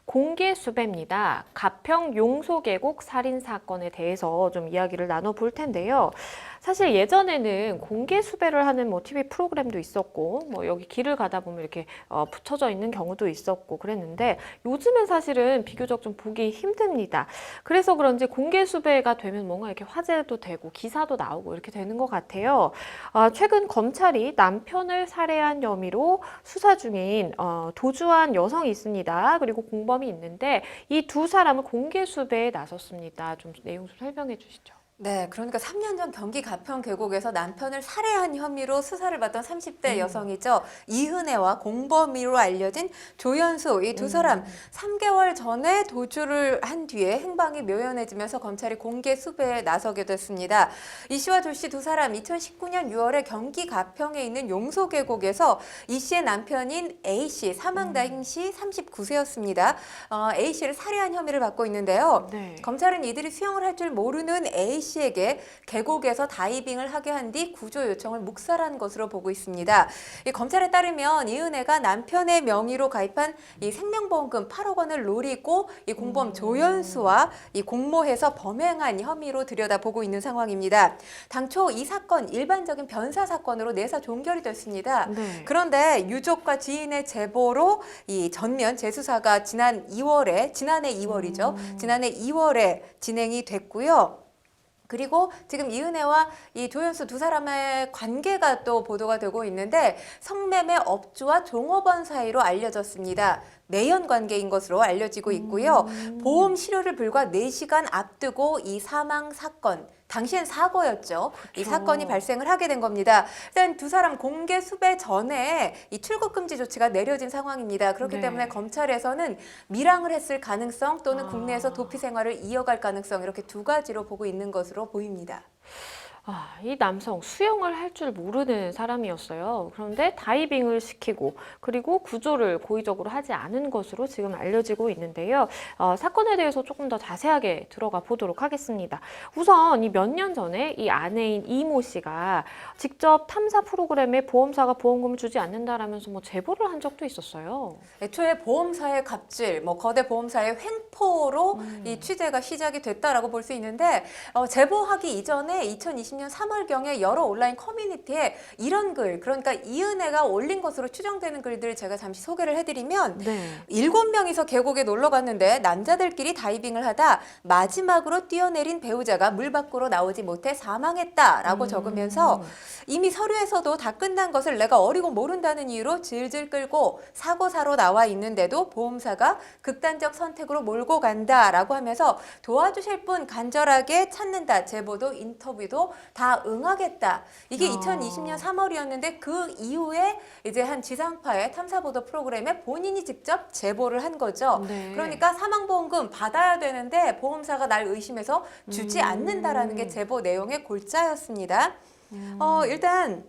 공개 수배입니다. 가평 용소계곡 살인 사건에 대해서 좀 이야기를 나눠볼 텐데요. 사실 예전에는 공개 수배를 하는 TV 프로그램도 있었고, 여기 길을 가다 보면 이렇게 붙여져 있는 경우도 있었고 그랬는데 요즘엔 사실은 비교적 좀 보기 힘듭니다. 그래서 그런지 공개 수배가 되면 뭔가 이렇게 화제도 되고 기사도 나오고 이렇게 되는 것 같아요. 최근 검찰이 남편을 살해한 혐의로 수사 중인 도주한 여성이 있습니다. 그리고 공범이 있는데 이 두 사람을 공개 수배에 나섰습니다. 좀 내용 좀 설명해 주시죠. 네, 그러니까 3년 전 경기 가평 계곡에서 남편을 살해한 혐의로 수사를 받던 30대 여성이죠. 이은혜와 공범으로 알려진 조연수, 이 두 사람 3개월 전에 도주를 한 뒤에 행방이 묘연해지면서 검찰이 공개 수배에 나서게 됐습니다. 이 씨와 조 씨 두 사람 2019년 6월에 경기 가평에 있는 용소 계곡에서 이 씨의 남편인 A 씨, 사망 당시 39세였습니다. A 씨를 살해한 혐의를 받고 있는데요. 네. 검찰은 이들이 수영을 할 줄 모르는 A 씨에게 계곡에서 다이빙을 하게 한 뒤 구조 요청을 묵살한 것으로 보고 있습니다. 이 검찰에 따르면 이은혜가 남편의 명의로 가입한 이 생명보험금 8억 원을 노리고 이 공범 조연수와 이 공모해서 범행한 혐의로 들여다보고 있는 상황입니다. 당초 이 사건 일반적인 변사 사건으로 내사 종결이 됐습니다. 네. 그런데 유족과 지인의 제보로 이 전면 재수사가 지난해 2월에 진행이 됐고요. 그리고 지금 이은혜와 이 조연수 두 사람의 관계가 또 보도가 되고 있는데 성매매 업주와 종업원 사이로 알려졌습니다. 내연 관계인 것으로 알려지고 있고요. 보험 실효를 불과 4시간 앞두고 이 사망 사건, 당시엔 사고였죠. 이 사건이 발생을 하게 된 겁니다. 일단 두 사람 공개 수배 전에 이 출국 금지 조치가 내려진 상황입니다. 그렇기 네. 때문에 검찰에서는 밀항을 했을 가능성 또는 국내에서 도피 생활을 이어갈 가능성 이렇게 두 가지로 보고 있는 것으로 보입니다. 이 남성 수영을 할 줄 모르는 사람이었어요. 그런데 다이빙을 시키고 그리고 구조를 고의적으로 하지 않은 것으로 지금 알려지고 있는데요. 사건에 대해서 조금 더 자세하게 들어가 보도록 하겠습니다. 우선 이 몇 년 전에 이 아내인 이모 씨가 직접 탐사 프로그램에 보험사가 보험금을 주지 않는다라면서 제보를 한 적도 있었어요. 애초에 보험사의 갑질, 거대 보험사의 횡포로 이 취재가 시작이 됐다라고 볼 수 있는데 제보하기 이전에 2020년 3월경에 여러 온라인 커뮤니티에 이런 글, 그러니까 이은혜가 올린 것으로 추정되는 글들을 제가 잠시 소개를 해드리면 네. 7명이서 계곡에 놀러 갔는데 남자들끼리 다이빙을 하다 마지막으로 뛰어내린 배우자가 물 밖으로 나오지 못해 사망했다라고 적으면서 이미 서류에서도 다 끝난 것을 내가 어리고 모른다는 이유로 질질 끌고 사고사로 나와 있는데도 보험사가 극단적 선택으로 몰고 간다라고 하면서 도와주실 분 간절하게 찾는다. 제보도 인터뷰도 다 응하겠다. 이게 2020년 3월이었는데 그 이후에 이제 한 지상파의 탐사보도 프로그램에 본인이 직접 제보를 한 거죠. 네. 그러니까 사망보험금 받아야 되는데 보험사가 날 의심해서 주지 않는다라는 게 제보 내용의 골자였습니다. 일단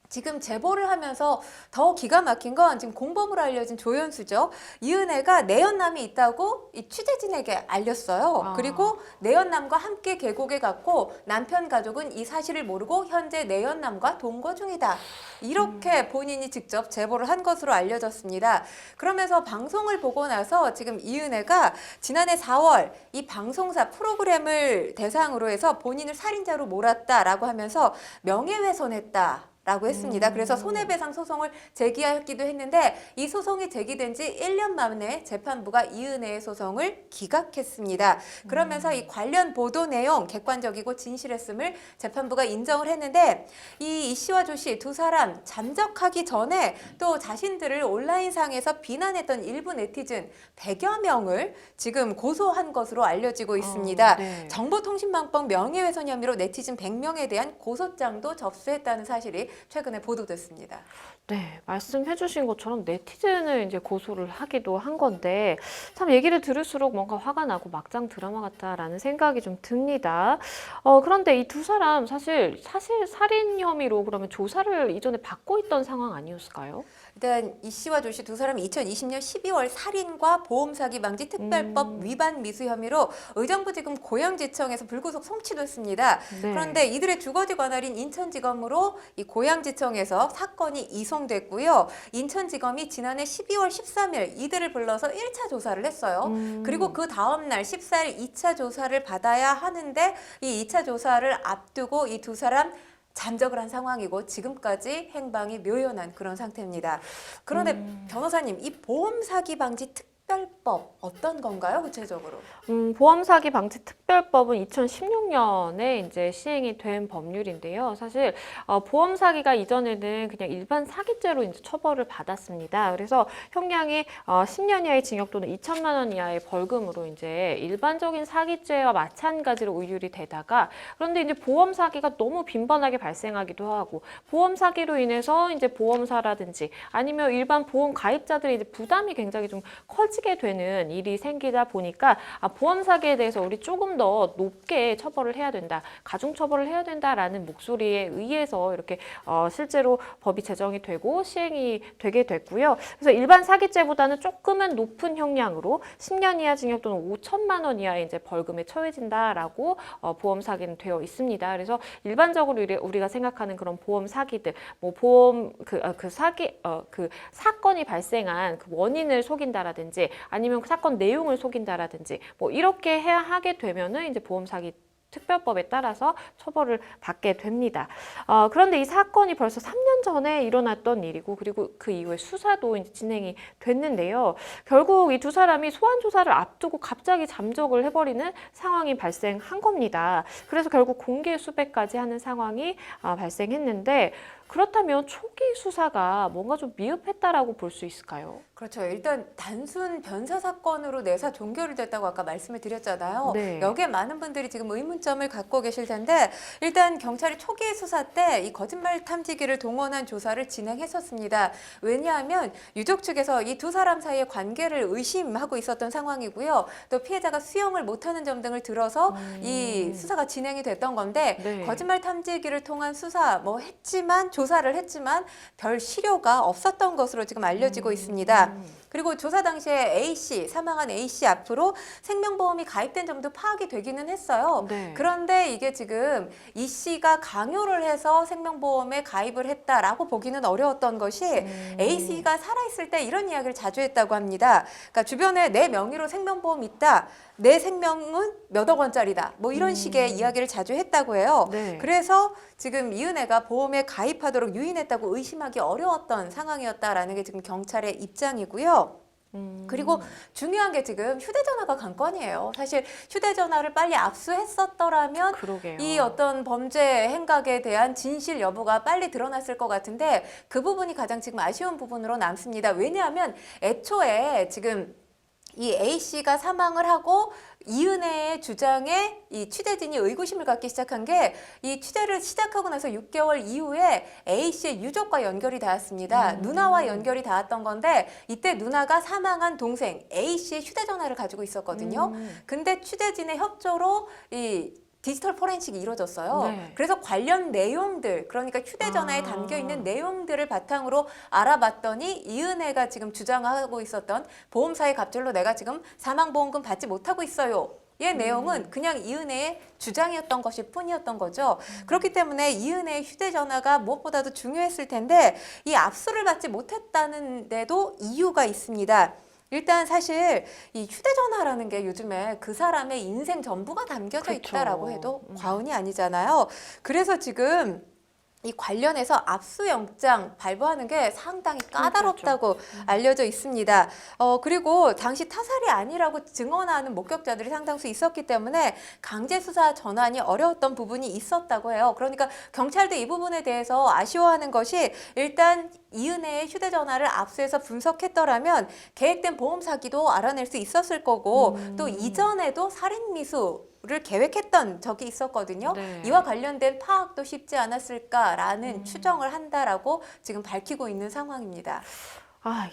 지금 제보를 하면서 더 기가 막힌 건 지금 공범으로 알려진 조연수죠. 이은혜가 내연남이 있다고 이 취재진에게 알렸어요. 그리고 내연남과 함께 계곡에 갔고 남편 가족은 이 사실을 모르고 현재 내연남과 동거 중이다. 이렇게 본인이 직접 제보를 한 것으로 알려졌습니다. 그러면서 방송을 보고 나서 지금 이은혜가 지난해 4월 이 방송사 프로그램을 대상으로 해서 본인을 살인자로 몰았다라고 하면서 명예훼손했다. 라고 했습니다. 그래서 손해배상 소송을 제기하기도 했는데 이 소송이 제기된 지 1년 만에 재판부가 이은혜의 소송을 기각했습니다. 그러면서 이 관련 보도 내용 객관적이고 진실했음을 재판부가 인정을 했는데 이 씨와 조 씨 두 사람 잠적하기 전에 또 자신들을 온라인상에서 비난했던 일부 네티즌 100여 명을 지금 고소한 것으로 알려지고 있습니다. 네. 정보통신망법 명예훼손 혐의로 네티즌 100명에 대한 고소장도 접수했다는 사실이 최근에 보도됐습니다. 네, 말씀해 주신 것처럼 네티즌을 이제 고소를 하기도 한 건데 참 얘기를 들을수록 뭔가 화가 나고 막장 드라마 같다라는 생각이 좀 듭니다. 그런데 이 두 사람 사실 살인 혐의로 그러면 조사를 이전에 받고 있던 상황 아니었을까요? 일단 이 씨와 조 씨 두 사람이 2020년 12월 살인과 보험 사기 방지 특별법 위반 미수 혐의로 의정부지검 고양지청에서 불구속 송치됐습니다. 네. 그런데 이들의 주거지 관할인 인천지검으로 이 고양지청에서 사건이 이송됐고요. 인천지검이 지난해 12월 13일 이들을 불러서 1차 조사를 했어요. 그리고 그 다음 날 14일 2차 조사를 받아야 하는데 이 2차 조사를 앞두고 이 두 사람 잠적을 한 상황이고 지금까지 행방이 묘연한 그런 상태입니다. 그런데 변호사님, 이 보험 사기 방지 특별법 어떤 건가요, 구체적으로? 보험 사기 방지 특별법은 2016년에 이제 시행이 된 법률인데요. 사실 보험 사기가 이전에는 그냥 일반 사기죄로 이제 처벌을 받았습니다. 그래서 형량이 10년 이하의 징역 또는 2천만 원 이하의 벌금으로 이제 일반적인 사기죄와 마찬가지로 의율이 되다가, 그런데 이제 보험 사기가 너무 빈번하게 발생하기도 하고 보험 사기로 인해서 이제 보험사라든지 아니면 일반 보험 가입자들의 이제 부담이 굉장히 좀 커지게 되는 일이 생기다 보니까 보험 사기에 대해서 우리 조금 더 높게 처벌을 해야 된다, 가중 처벌을 해야 된다라는 목소리에 의해서 이렇게 실제로 법이 제정이 되고 시행이 되게 됐고요. 그래서 일반 사기죄보다는 조금은 높은 형량으로 10년 이하 징역 또는 5천만 원 이하의 이제 벌금에 처해진다라고 보험 사기는 되어 있습니다. 그래서 일반적으로 우리가 생각하는 그런 보험 사기들, 뭐 보험 그 사건이 발생한 그 원인을 속인다라든지 아니면 그 사건 내용을 속인다라든지 뭐 이렇게 해야 하게 되면은 이제 보험 사기 특별법에 따라서 처벌을 받게 됩니다. 그런데 이 사건이 벌써 3년 전에 일어났던 일이고, 그리고 그 이후에 수사도 이제 진행이 됐는데요. 결국 이 두 사람이 소환 조사를 앞두고 갑자기 잠적을 해버리는 상황이 발생한 겁니다. 그래서 결국 공개 수배까지 하는 상황이 발생했는데, 그렇다면 초기 수사가 뭔가 좀 미흡했다라고 볼 수 있을까요? 그렇죠. 일단 단순 변사 사건으로 내사 종결이 됐다고 아까 말씀을 드렸잖아요. 네. 여기에 많은 분들이 지금 의문점을 갖고 계실 텐데, 일단 경찰이 초기 수사 때 이 거짓말 탐지기를 동원한 조사를 진행했었습니다. 왜냐하면 유족 측에서 이 두 사람 사이의 관계를 의심하고 있었던 상황이고요. 또 피해자가 수용을 못하는 점 등을 들어서 이 수사가 진행이 됐던 건데, 네. 거짓말 탐지기를 통한 수사 조사를 했지만 별 실효가 없었던 것으로 지금 알려지고 있습니다. 그리고 조사 당시에 사망한 A씨 앞으로 생명보험이 가입된 점도 파악이 되기는 했어요. 네. 그런데 이게 지금 이 씨가 강요를 해서 생명보험에 가입을 했다라고 보기는 어려웠던 것이 A씨가 살아있을 때 이런 이야기를 자주 했다고 합니다. 그러니까 주변에 내 명의로 생명보험 있다, 내 생명은 몇억 원짜리다, 뭐 이런 식의 이야기를 자주 했다고 해요. 네. 그래서 지금 이은혜가 보험에 가입하도록 유인했다고 의심하기 어려웠던 상황이었다라는 게 지금 경찰의 입장이고요. 그리고 중요한 게 지금 휴대전화가 관건이에요. 사실 휴대전화를 빨리 압수했었더라면 그러게요. 이 어떤 범죄 행각에 대한 진실 여부가 빨리 드러났을 것 같은데, 그 부분이 가장 지금 아쉬운 부분으로 남습니다. 왜냐하면 애초에 지금 이 A씨가 사망을 하고 이은혜의 주장에 이 취재진이 의구심을 갖기 시작한 게, 이 취재를 시작하고 나서 6개월 이후에 A씨의 유족과 연결이 닿았습니다. 누나와 연결이 닿았던 건데, 이때 누나가 사망한 동생 A씨의 휴대전화를 가지고 있었거든요. 근데 취재진의 협조로 이 디지털 포렌식이 이루어졌어요. 네. 그래서 관련 내용들, 그러니까 휴대전화에 담겨있는 내용들을 바탕으로 알아봤더니 이은혜가 지금 주장하고 있었던 보험사의 갑질로 내가 지금 사망보험금 받지 못하고 있어요. 이 내용은 그냥 이은혜의 주장이었던 것일 뿐이었던 거죠. 그렇기 때문에 이은혜의 휴대전화가 무엇보다도 중요했을 텐데, 이 압수를 받지 못했다는 데도 이유가 있습니다. 일단 사실 이 휴대전화라는 게 요즘에 그 사람의 인생 전부가 담겨져 그렇죠. 있다라고 해도 과언이 아니잖아요. 그래서 지금 이 관련해서 압수영장 발부하는 게 상당히 까다롭다고 알려져 있습니다. 그리고 당시 타살이 아니라고 증언하는 목격자들이 상당수 있었기 때문에 강제 수사 전환이 어려웠던 부분이 있었다고 해요. 그러니까 경찰도 이 부분에 대해서 아쉬워하는 것이, 일단 이은혜의 휴대전화를 압수해서 분석했더라면 계획된 보험 사기도 알아낼 수 있었을 거고, 또 이전에도 살인미수를 계획했던 적이 있었거든요. 네. 이와 관련된 파악도 쉽지 않았을까라는 추정을 한다라고 지금 밝히고 있는 상황입니다.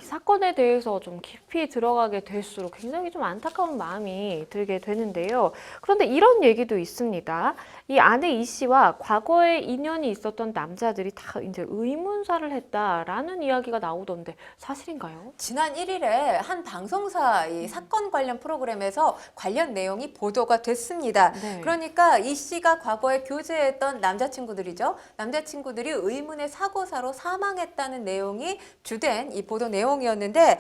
이 사건에 대해서 좀 깊이 들어가게 될수록 굉장히 좀 안타까운 마음이 들게 되는데요. 그런데 이런 얘기도 있습니다. 이 아내 이 씨와 과거에 인연이 있었던 남자들이 다 이제 의문사를 했다라는 이야기가 나오던데 사실인가요? 지난 1일에 한 방송사 이 사건 관련 프로그램에서 관련 내용이 보도가 됐습니다. 네. 그러니까 이 씨가 과거에 교제했던 남자친구들이죠. 남자친구들이 의문의 사고사로 사망했다는 내용이 주된 이 보도 내용이었는데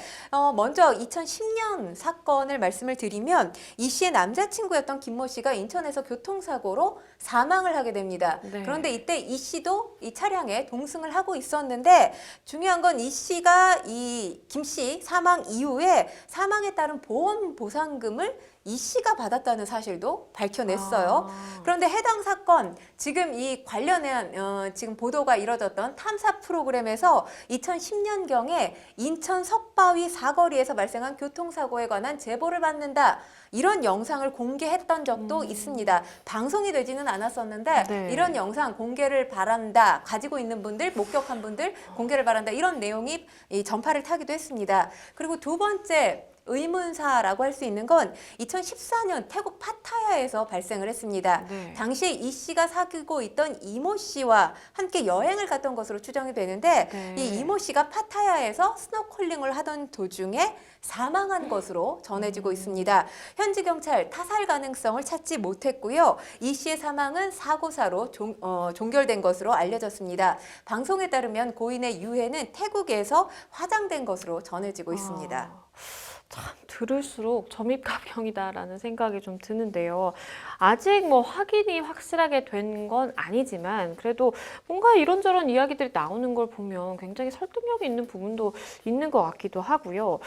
먼저 2010년 사건을 말씀을 드리면 이 씨의 남자친구였던 김모 씨가 인천에서 교통사고로 사망을 하게 됩니다. 네. 그런데 이때 이 씨도 이 차량에 동승을 하고 있었는데 중요한 건 이 씨가 이 김 씨 사망 이후에 사망에 따른 보험 보상금을 이 씨가 받았다는 사실도 밝혀냈어요. 그런데 해당 사건 지금 이 관련한 지금 보도가 이뤄졌던 탐사 프로그램에서 2010년경에 인천 석바위 사거리에서 발생한 교통사고에 관한 제보를 받는다. 이런 영상을 공개했던 적도 있습니다. 방송이 되지는 않았었는데 네. 이런 영상 공개를 바란다. 가지고 있는 분들, 목격한 분들 공개를 바란다. 이런 내용이 이 전파를 타기도 했습니다. 그리고 두 번째 의문사라고 할 수 있는 건 2014년 태국 파타야에서 발생을 했습니다. 네. 당시에 이 씨가 사귀고 있던 이모 씨와 함께 여행을 갔던 것으로 추정이 되는데 네. 이 이모 씨가 파타야에서 스노클링을 하던 도중에 사망한 것으로 전해지고 있습니다. 현지 경찰 타살 가능성을 찾지 못했고요. 이 씨의 사망은 사고사로 종결된 것으로 알려졌습니다. 방송에 따르면 고인의 유해는 태국에서 화장된 것으로 전해지고 있습니다. 참 들을수록 점입가병이다라는 생각이 좀 드는데요. 아직 뭐 확인이 확실하게 된 건 아니지만 그래도 뭔가 이런저런 이야기들이 나오는 걸 보면 굉장히 설득력이 있는 부분도 있는 것 같기도 하고요.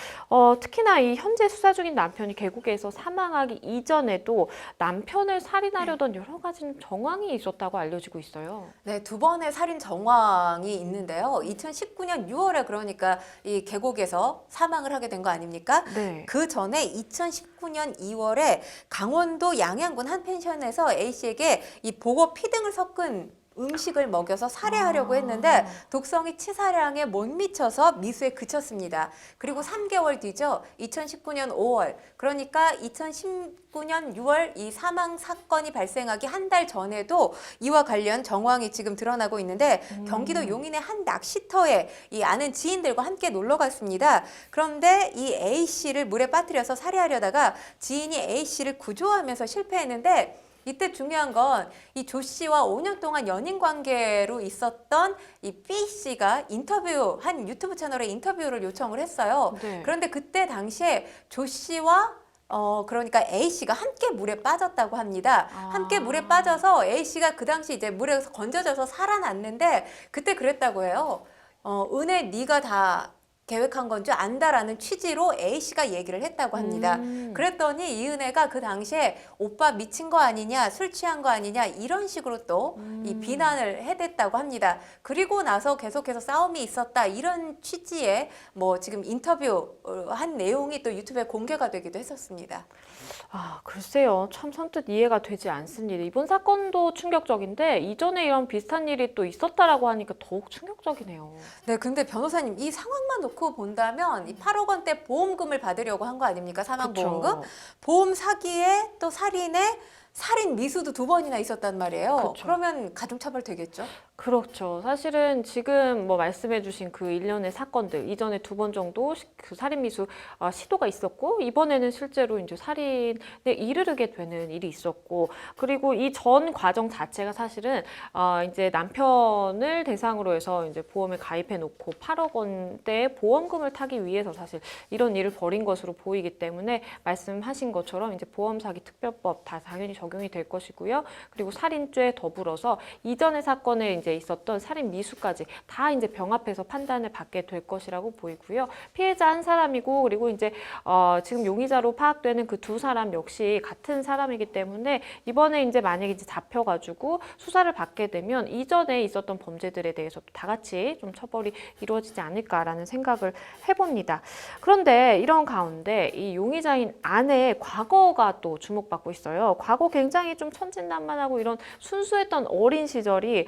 특히나 이 현재 수사 중인 남편이 계곡에서 사망하기 이전에도 남편을 살인하려던 여러 가지 정황이 있었다고 알려지고 있어요. 네, 두 번의 살인 정황이 있는데요. 2019년 6월에 그러니까 이 계곡에서 사망을 하게 된 거 아닙니까? 네. 그 전에 2019년 2월에 강원도 양양군 한 펜션에서 A 씨에게 이 보고 피 등을 섞은 음식을 먹여서 살해하려고 했는데 독성이 치사량에 못 미쳐서 미수에 그쳤습니다. 그리고 3개월 뒤죠. 2019년 5월. 그러니까 2019년 6월 이 사망 사건이 발생하기 한 달 전에도 이와 관련 정황이 지금 드러나고 있는데 경기도 용인의 한 낚시터에 이 아는 지인들과 함께 놀러 갔습니다. 그런데 이 A 씨를 물에 빠뜨려서 살해하려다가 지인이 A 씨를 구조하면서 실패했는데 이때 중요한 건 이 조 씨와 5년 동안 연인 관계로 있었던 이 B 씨가 한 유튜브 채널에 인터뷰를 요청을 했어요. 네. 그런데 그때 당시에 조 씨와 그러니까 A 씨가 함께 물에 빠졌다고 합니다. 함께 물에 빠져서 A 씨가 그 당시 이제 물에서 건져져서 살아났는데 그때 그랬다고 해요. 은혜 네가 다 계획한 건 줄 안다라는 취지로 A 씨가 얘기를 했다고 합니다. 그랬더니 이은혜가 그 당시에 오빠 미친 거 아니냐, 술 취한 거 아니냐 이런 식으로 또 이 비난을 해댔다고 합니다. 그리고 나서 계속해서 싸움이 있었다 이런 취지의 뭐 지금 인터뷰 한 내용이 또 유튜브에 공개가 되기도 했었습니다. 글쎄요. 참 선뜻 이해가 되지 않습니다. 이번 사건도 충격적인데 이전에 이런 비슷한 일이 또 있었다라고 하니까 더욱 충격적이네요. 네, 근데 변호사님 이 상황만 놓고 본다면 이 8억 원대 보험금을 받으려고 한 거 아닙니까? 사망보험금? 그쵸. 보험 사기에 또 살인에 살인 미수도 2번이나 있었단 말이에요. 그쵸. 그러면 가중처벌 되겠죠? 그렇죠. 사실은 지금 뭐 말씀해주신 그 일련의 사건들 이전에 2번 정도 그 살인 미수 시도가 있었고 이번에는 실제로 이제 살인에 이르게 되는 일이 있었고 그리고 이 전 과정 자체가 사실은 이제 남편을 대상으로 해서 이제 보험에 가입해 놓고 8억 원대의 보험금을 타기 위해서 사실 이런 일을 벌인 것으로 보이기 때문에 말씀하신 것처럼 이제 보험사기 특별법 다 당연히 적용이 될 것이고요. 그리고 살인죄 더불어서 이전의 사건에 이제 있었던 살인 미수까지 다 이제 병합해서 판단을 받게 될 것이라고 보이고요. 피해자 한 사람이고 그리고 이제 지금 용의자로 파악되는 그 2사람 역시 같은 사람이기 때문에 이번에 이제 만약에 이제 잡혀가지고 수사를 받게 되면 이전에 있었던 범죄들에 대해서 다 같이 좀 처벌이 이루어지지 않을까라는 생각을 해봅니다. 그런데 이런 가운데 이 용의자인 아내의 과거가 또 주목받고 있어요. 과거 굉장히 좀 천진난만하고 이런 순수했던 어린 시절이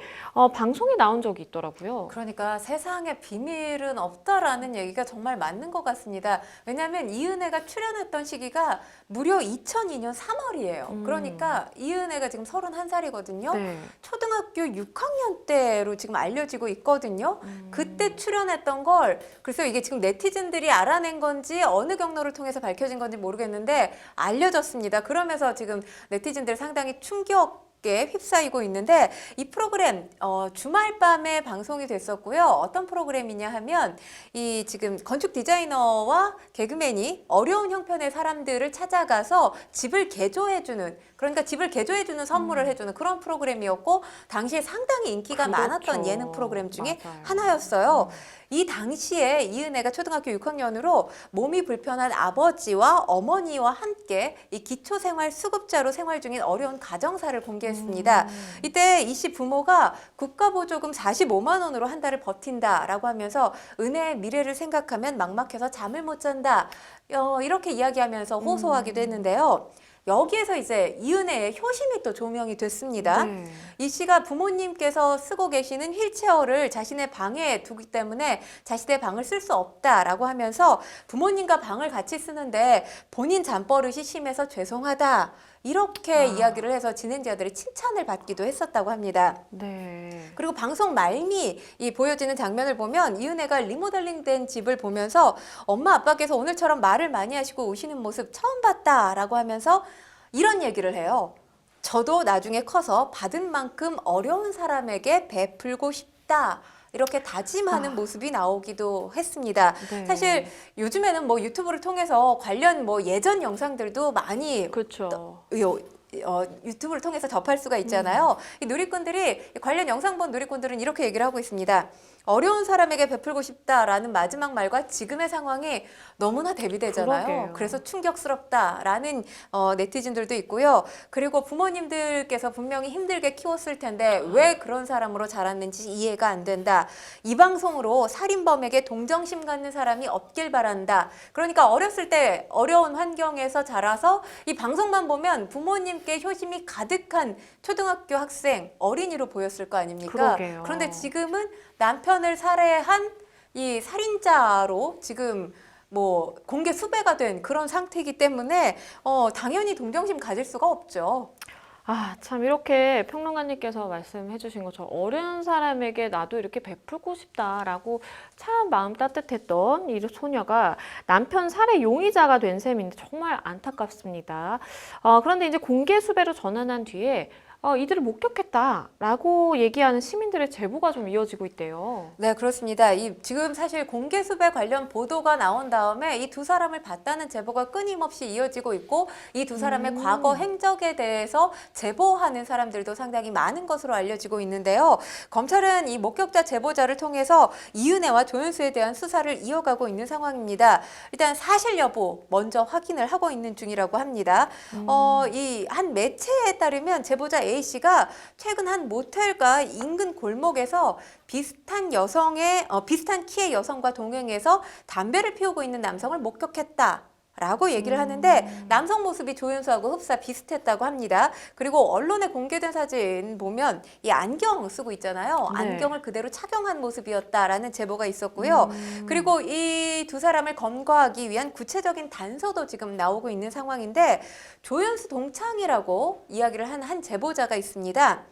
방송에 나온 적이 있더라고요. 그러니까 세상에 비밀은 없다라는 얘기가 정말 맞는 것 같습니다. 왜냐하면 이은혜가 출연했던 시기가 무려 2002년 3월이에요. 그러니까 이은혜가 지금 31살이거든요. 네. 초등학교 6학년 때로 지금 알려지고 있거든요. 그때 출연했던 걸 그래서 이게 지금 네티즌들이 알아낸 건지 어느 경로를 통해서 밝혀진 건지 모르겠는데 알려졌습니다. 그러면서 지금 네티즌들 상당히 충격에 휩싸이고 있는데 이 프로그램 주말 밤에 방송이 됐었고요. 어떤 프로그램이냐 하면 이 지금 건축 디자이너와 개그맨이 어려운 형편의 사람들을 찾아가서 집을 개조해주는 그러니까 집을 개조해주는 선물을 해주는 그런 프로그램이었고 당시에 상당히 인기가 그렇죠. 많았던 예능 프로그램 중에 맞아요. 하나였어요. 이 당시에 이은혜가 초등학교 6학년으로 몸이 불편한 아버지와 어머니와 함께 이 기초생활수급자로 생활 중인 어려운 가정사를 공개했습니다. 이때 이 씨 부모가 국가보조금 45만 원으로 한 달을 버틴다라고 하면서 은혜의 미래를 생각하면 막막해서 잠을 못 잔다. 이렇게 이야기하면서 호소하기도 했는데요. 여기에서 이제 이은혜의 효심이 또 조명이 됐습니다. 네. 이 씨가 부모님께서 쓰고 계시는 휠체어를 자신의 방에 두기 때문에 자신의 방을 쓸 수 없다라고 하면서 부모님과 방을 같이 쓰는데 본인 잠버릇이 심해서 죄송하다. 이렇게 이야기를 해서 진행자들의 칭찬을 받기도 했었다고 합니다. 네. 그리고 방송 말미 이 보여지는 장면을 보면 이은혜가 리모델링된 집을 보면서 엄마 아빠께서 오늘처럼 말을 많이 하시고 우시는 모습 처음 봤다라고 하면서 이런 얘기를 해요. 저도 나중에 커서 받은 만큼 어려운 사람에게 베풀고 싶다. 이렇게 다짐하는 모습이 나오기도 했습니다. 네. 사실 요즘에는 뭐 유튜브를 통해서 관련 뭐 예전 영상들도 많이 그렇죠. 유튜브를 통해서 접할 수가 있잖아요. 이 누리꾼들이 관련 영상 본 누리꾼들은 이렇게 얘기를 하고 있습니다. 어려운 사람에게 베풀고 싶다라는 마지막 말과 지금의 상황이 너무나 대비되잖아요. 그러게요. 그래서 충격스럽다라는 네티즌들도 있고요. 그리고 부모님들께서 분명히 힘들게 키웠을 텐데 왜 그런 사람으로 자랐는지 이해가 안 된다. 이 방송으로 살인범에게 동정심 갖는 사람이 없길 바란다. 그러니까 어렸을 때 어려운 환경에서 자라서 이 방송만 보면 부모님께 효심이 가득한 초등학교 학생, 어린이로 보였을 거 아닙니까? 그러게요. 그런데 지금은 남편을 살해한 이 살인자로 지금 뭐 공개 수배가 된 그런 상태이기 때문에 당연히 동정심 가질 수가 없죠. 참 이렇게 평론가님께서 말씀해 주신 것처럼 어려운 사람에게 나도 이렇게 베풀고 싶다라고 참 마음 따뜻했던 이 소녀가 남편 살해 용의자가 된 셈인데 정말 안타깝습니다. 그런데 이제 공개 수배로 전환한 뒤에 이들을 목격했다라고 얘기하는 시민들의 제보가 좀 이어지고 있대요. 네, 그렇습니다. 지금 사실 공개 수배 관련 보도가 나온 다음에 이 두 사람을 봤다는 제보가 끊임없이 이어지고 있고 이 두 사람의 과거 행적에 대해서 제보하는 사람들도 상당히 많은 것으로 알려지고 있는데요. 검찰은 이 목격자 제보자를 통해서 이은혜와 조연수에 대한 수사를 이어가고 있는 상황입니다. 일단 사실 여부 먼저 확인을 하고 있는 중이라고 합니다. 이 한 매체에 따르면 제보자 A씨가 최근 한 모텔과 인근 골목에서 비슷한 키의 여성과 동행해서 담배를 피우고 있는 남성을 목격했다. 라고 얘기를 하는데 남성 모습이 조연수하고 흡사 비슷했다고 합니다. 그리고 언론에 공개된 사진 보면 이 안경 쓰고 있잖아요. 네. 안경을 그대로 착용한 모습이었다라는 제보가 있었고요. 그리고 이 두 사람을 검거하기 위한 구체적인 단서도 지금 나오고 있는 상황인데 조연수 동창이라고 이야기를 한 제보자가 있습니다.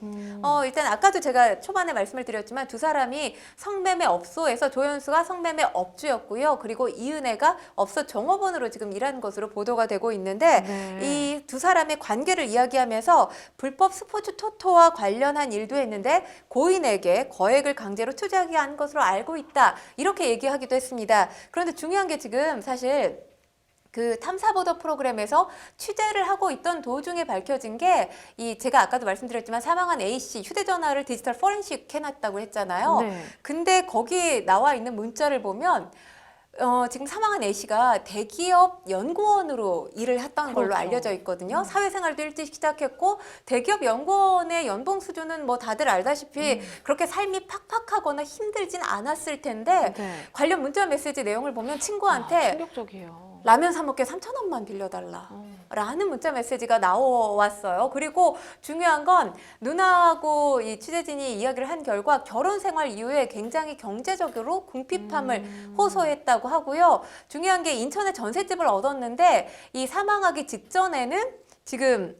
일단 아까도 제가 초반에 말씀을 드렸지만 두 사람이 성매매 업소에서 조연수가 성매매 업주였고요. 그리고 이은혜가 업소 종업원으로 지금 일한 것으로 보도가 되고 있는데 네. 이 두 사람의 관계를 이야기하면서 불법 스포츠 토토와 관련한 일도 했는데 고인에게 거액을 강제로 투자하게 한 것으로 알고 있다. 이렇게 얘기하기도 했습니다. 그런데 중요한 게 지금 사실 그 탐사보도 프로그램에서 취재를 하고 있던 도중에 밝혀진 게 제가 아까도 말씀드렸지만 사망한 A씨 휴대전화를 디지털 포렌식 해놨다고 했잖아요. 네. 근데 거기 나와 있는 문자를 보면 지금 사망한 A씨가 대기업 연구원으로 일을 했던 걸로 그렇죠. 알려져 있거든요. 사회생활도 일찍 시작했고 대기업 연구원의 연봉 수준은 뭐 다들 알다시피 그렇게 삶이 팍팍하거나 힘들진 않았을 텐데 네. 관련 문자 메시지 내용을 보면 친구한테 충격적이에요. 라면 사 먹게 3,000원만 빌려달라. 라는 문자 메시지가 나왔어요. 그리고 중요한 건 누나하고 이 취재진이 이야기를 한 결과 결혼 생활 이후에 굉장히 경제적으로 궁핍함을 호소했다고 하고요. 중요한 게 인천에 전셋집을 얻었는데 이 사망하기 직전에는 지금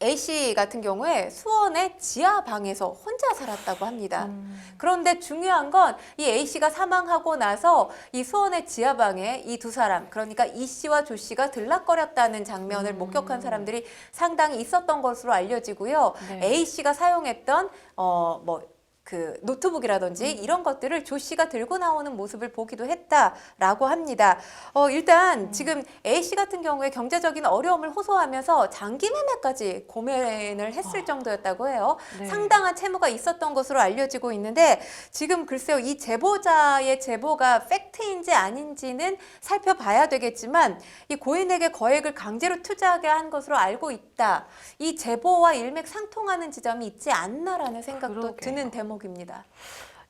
A씨 같은 경우에 수원의 지하방에서 혼자 살았다고 합니다. 그런데 중요한 건 이 A씨가 사망하고 나서 이 수원의 지하방에 이 두 사람, 그러니까 E씨와 조씨가 들락거렸다는 장면을 목격한 사람들이 상당히 있었던 것으로 알려지고요. 네. A씨가 사용했던 그 노트북이라든지 이런 것들을 조 씨가 들고 나오는 모습을 보기도 했다라고 합니다. 일단 지금 A 씨 같은 경우에 경제적인 어려움을 호소하면서 장기 매매까지 고민을 했을 정도였다고 해요. 네. 상당한 채무가 있었던 것으로 알려지고 있는데 지금 글쎄요, 이 제보자의 제보가 팩트인지 아닌지는 살펴봐야 되겠지만 이 고인에게 거액을 강제로 투자하게 한 것으로 알고 있다. 이 제보와 일맥상통하는 지점이 있지 않나라는 생각도 그러게요. 드는 대목입니다.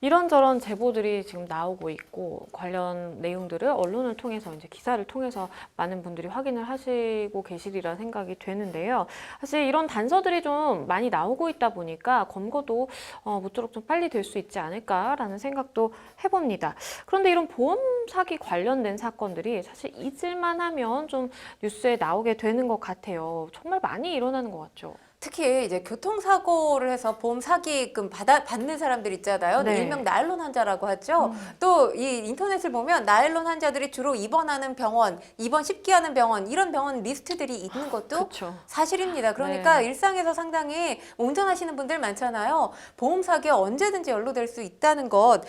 이런저런 제보들이 지금 나오고 있고 관련 내용들을 언론을 통해서 이제 기사를 통해서 많은 분들이 확인을 하시고 계시리라 생각이 되는데요. 사실 이런 단서들이 좀 많이 나오고 있다 보니까 검거도 모쪼록 좀 빨리 될 수 있지 않을까라는 생각도 해봅니다. 그런데 이런 보험 사기 관련된 사건들이 사실 잊을만 하면 좀 뉴스에 나오게 되는 것 같아요. 정말 많이 일어나는 것 같죠. 특히 이제 교통사고를 해서 보험 사기금 받는 사람들 있잖아요. 네. 일명 나일론 환자라고 하죠. 또 이 인터넷을 보면 나일론 환자들이 주로 입원하는 병원, 입원 쉽게 하는 병원, 이런 병원 리스트들이 있는 것도 그렇죠. 사실입니다. 그러니까 네. 일상에서 상당히 운전하시는 분들 많잖아요. 보험 사기에 언제든지 연루될 수 있다는 것,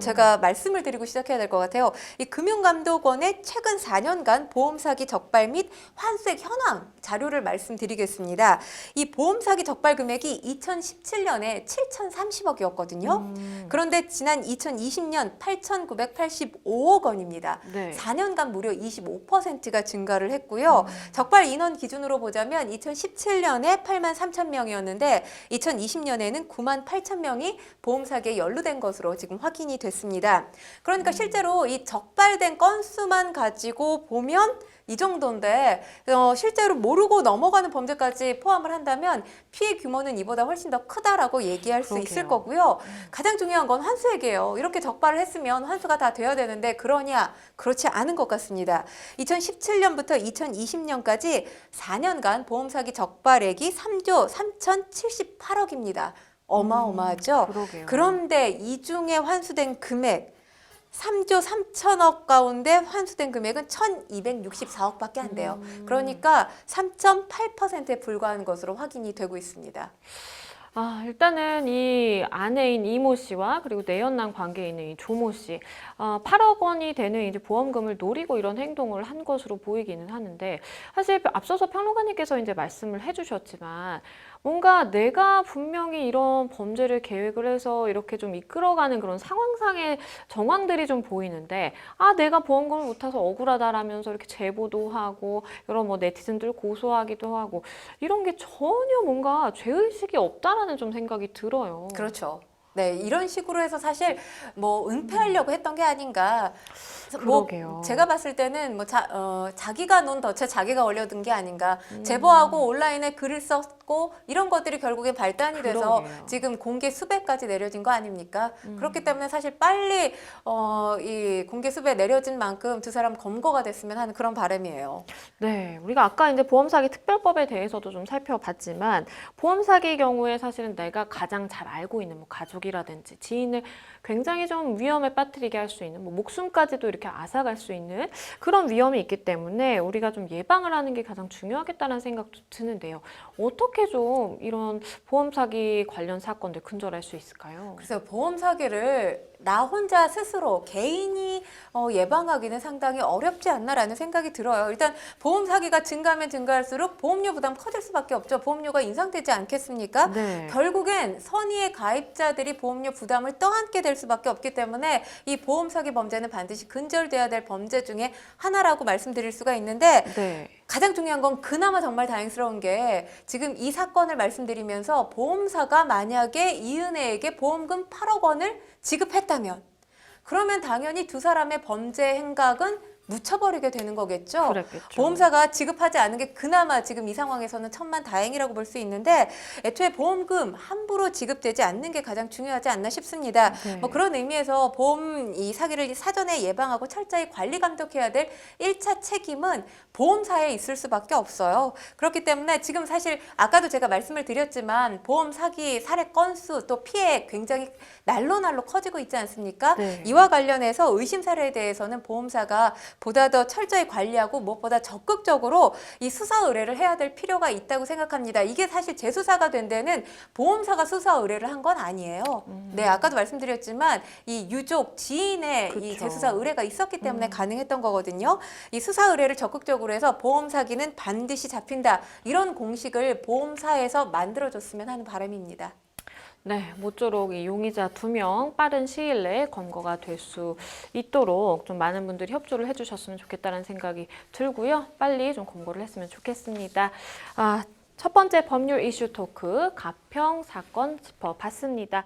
제가 말씀을 드리고 시작해야 될 것 같아요. 이 금융감독원의 최근 4년간 보험 사기 적발 및 환수액 현황 자료를 말씀드리겠습니다. 이 보험 사기 적발 금액이 2017년에 7,030억이었거든요. 그런데 지난 2020년 8,985억 원입니다. 네. 4년간 무려 25%가 증가를 했고요. 적발 인원 기준으로 보자면 2017년에 8만 3천 명이었는데 2020년에는 9만 8천 명이 보험 사기에 연루된 것으로 지금 확인이 됐습니다. 그러니까 실제로 이 적발된 건수만 가지고 보면 이 정도인데 실제로 모르고 넘어가는 범죄까지 포함을 한다면 피해 규모는 이보다 훨씬 더 크다라고 얘기할 수 있을 그러게요. 거고요. 가장 중요한 건 환수액이에요. 이렇게 적발을 했으면 환수가 다 돼야 되는데 그러냐? 그렇지 않은 것 같습니다. 2017년부터 2020년까지 4년간 보험 사기 적발액이 3조 3,078억입니다. 어마어마하죠? 그러게요. 그런데 이 중에 환수된 금액 3조 3천억 가운데 환수된 금액은 1,264억밖에 안 돼요. 그러니까 3.8%에 불과한 것으로 확인이 되고 있습니다. 일단은 이 아내인 이모 씨와 그리고 내연남 관계에 있는 이 조모 씨, 8억 원이 되는 이제 보험금을 노리고 이런 행동을 한 것으로 보이기는 하는데, 사실 앞서서 평론가님께서 이제 말씀을 해주셨지만, 뭔가 내가 분명히 이런 범죄를 계획을 해서 이렇게 좀 이끌어가는 그런 상황상의 정황들이 좀 보이는데, 내가 보험금을 못 타서 억울하다라면서 이렇게 제보도 하고, 이런 뭐 네티즌들 고소하기도 하고, 이런 게 전혀 뭔가 죄의식이 없다라는 좀 생각이 들어요. 그렇죠. 네, 이런 식으로 해서 사실 뭐 은폐하려고 했던 게 아닌가. 그러게요. 제가 봤을 때는 자기가 논 덫에 자기가 올려둔 게 아닌가. 제보하고 온라인에 글을 썼고 이런 것들이 결국엔 발단이 돼서 그러게요. 지금 공개 수배까지 내려진 거 아닙니까? 그렇기 때문에 사실 빨리 이 공개 수배 내려진 만큼 두 사람 검거가 됐으면 하는 그런 바람이에요. 네, 우리가 아까 이제 보험사기 특별법에 대해서도 좀 살펴봤지만, 보험사기 경우에 사실은 내가 가장 잘 알고 있는 뭐 가족이라든지 지인을 굉장히 좀 위험에 빠뜨리게 할 수 있는, 뭐 목숨까지도 이렇게 앗아갈 수 있는 그런 위험이 있기 때문에 우리가 좀 예방을 하는 게 가장 중요하겠다는 생각도 드는데요. 어떻게 좀 이런 보험사기 관련 사건들 근절할 수 있을까요? 그래서 보험 사기를 나 혼자 스스로 개인이 예방하기는 상당히 어렵지 않나라는 생각이 들어요. 일단 보험 사기가 증가하면 증가할수록 보험료 부담 커질 수밖에 없죠. 보험료가 인상되지 않겠습니까? 네. 결국엔 선의의 가입자들이 보험료 부담을 떠안게 될 수밖에 없기 때문에 이 보험 사기 범죄는 반드시 근절돼야 될 범죄 중에 하나라고 말씀드릴 수가 있는데, 네. 가장 중요한 건 그나마 정말 다행스러운 게 지금 이 사건을 말씀드리면서 보험사가 만약에 이은혜에게 보험금 8억 원을 지급했다면, 그러면 당연히 두 사람의 범죄 행각은 묻혀버리게 되는 거겠죠. 그랬겠죠. 보험사가 지급하지 않은 게 그나마 지금 이 상황에서는 천만 다행이라고 볼 수 있는데 애초에 보험금 함부로 지급되지 않는 게 가장 중요하지 않나 싶습니다. 네. 뭐 그런 의미에서 보험 이 사기를 사전에 예방하고 철저히 관리 감독해야 될 1차 책임은 보험사에 있을 수밖에 없어요. 그렇기 때문에 지금 사실 아까도 제가 말씀을 드렸지만 보험 사기 사례 건수 또 피해 굉장히 날로 커지고 있지 않습니까? 네. 이와 관련해서 의심 사례에 대해서는 보험사가 보다 더 철저히 관리하고 무엇보다 적극적으로 이 수사 의뢰를 해야 될 필요가 있다고 생각합니다. 이게 사실 재수사가 된 데는 보험사가 수사 의뢰를 한 건 아니에요. 네, 아까도 말씀드렸지만 이 유족, 지인의 이 그쵸. 재수사 의뢰가 있었기 때문에 가능했던 거거든요. 이 수사 의뢰를 적극적으로 해서 보험 사기는 반드시 잡힌다. 이런 공식을 보험사에서 만들어줬으면 하는 바람입니다. 네, 모쪼록 이 용의자 2명 빠른 시일 내에 검거가 될 수 있도록 좀 많은 분들이 협조를 해주셨으면 좋겠다는 생각이 들고요. 빨리 좀 검거를 했으면 좋겠습니다. 첫 번째 법률 이슈 토크, 가평 사건 짚어봤습니다.